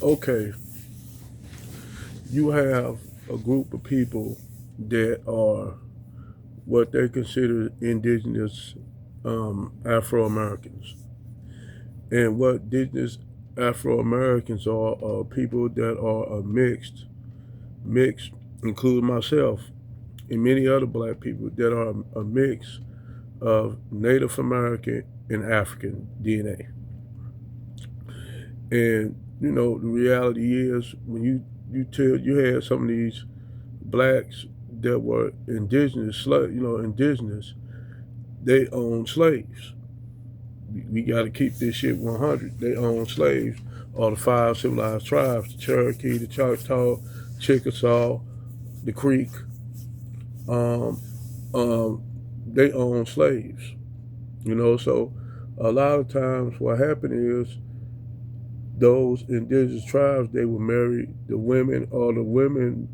Okay, you have a group of people that are what they consider indigenous Afro Americans. And what indigenous Afro Americans are people that are mixed, including myself and many other black people that are a mix of Native American and African DNA. And the reality is when you had some of these blacks that were indigenous, indigenous, they owned slaves. We got to keep this shit 100. They owned slaves. All the five civilized tribes: the Cherokee, the Choctaw, Chickasaw, the Creek. Um, um, they owned slaves. So a lot of times what happened is those indigenous tribes they would marry the women, or the women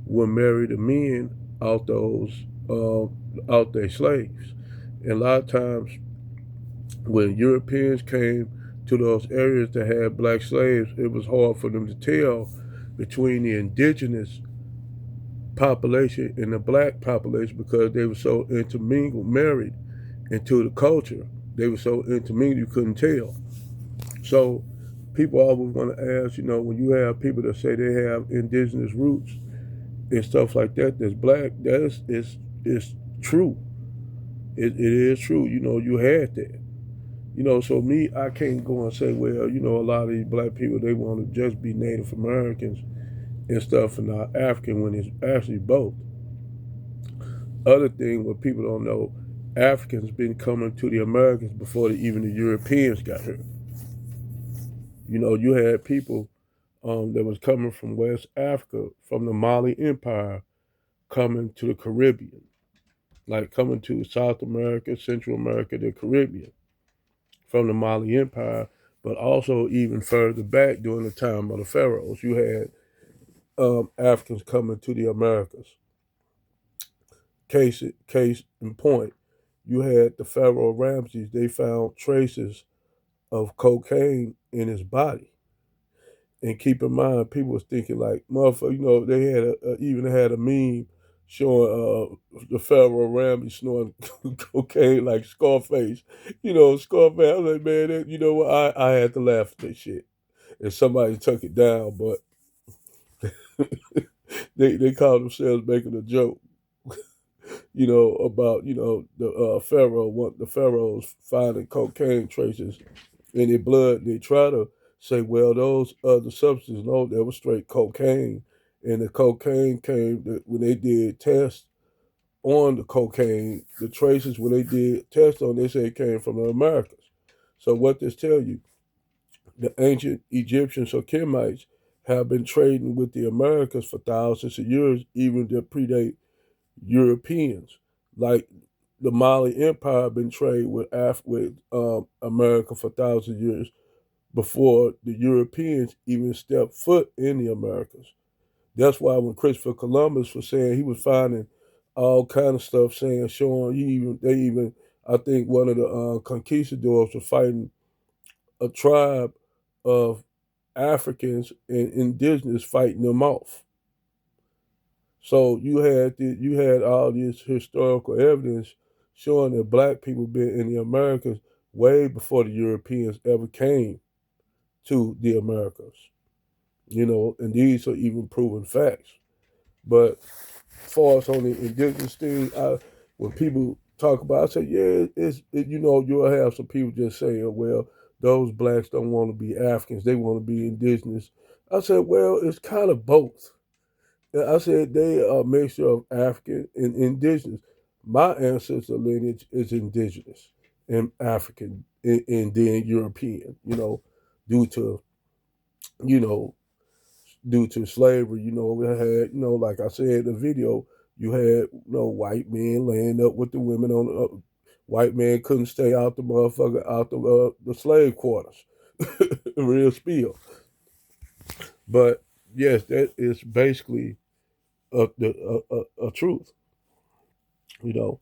would marry the men out those out their slaves. And a lot of times when Europeans came to those areas that had black slaves, it was hard for them to tell between the indigenous population and the black population because they were so intermingled, married into the culture. They were so intermingled you couldn't tell. So people always want to ask, when you have people that say they have indigenous roots and stuff like that, that's black, is true. It is true. You had that. So me, I can't go and say, well, a lot of these black people they want to just be Native Americans and stuff and not African when it's actually both. Other thing what people don't know, Africans been coming to the Americans before even the Europeans got here. You had people that was coming from West Africa, from the Mali Empire, coming to the Caribbean, like coming to South America, Central America, the Caribbean, from the Mali Empire, but also even further back during the time of the pharaohs, you had Africans coming to the Americas. Case in point, you had the Pharaoh Ramses. They found traces of cocaine in his body. And keep in mind, people was thinking like, motherfucker, they even had a meme showing the Pharaoh Ramses snorting cocaine like Scarface. Scarface. I was like, man, you know what? I had to laugh at that shit. And somebody took it down, but they called themselves making a joke, about the the pharaohs finding cocaine traces in their blood. They try to say, well, those other substances, no, that was straight cocaine, and the cocaine came when they did tests on the cocaine. The traces when they did tests on, they say it came from the Americas. So what this tell you, the ancient Egyptians or Kemites have been trading with the Americas for thousands of years, even to predate Europeans. Like the Mali Empire been trading with America for thousands of years before the Europeans even stepped foot in the Americas. That's why when Christopher Columbus was saying he was finding all kind of stuff, saying showing they even I think one of the conquistadors was fighting a tribe of Africans and indigenous fighting them off. So you had all this historical evidence showing that black people been in the Americas way before the Europeans ever came to the Americas. And these are even proven facts. But as far as on the indigenous thing, when people talk about, I say, yeah, you'll have some people just saying, well, those blacks don't want to be Africans; they want to be indigenous. I said, well, it's kind of both. I said they are a mixture of African and indigenous. My ancestor lineage is indigenous and African and then European, due to, you know, due to slavery. We had, like I said in the video, you had, white men laying up with the women on white man couldn't stay out the motherfucker, out the slave quarters. Real spiel. But yes, that is basically a truth, you know.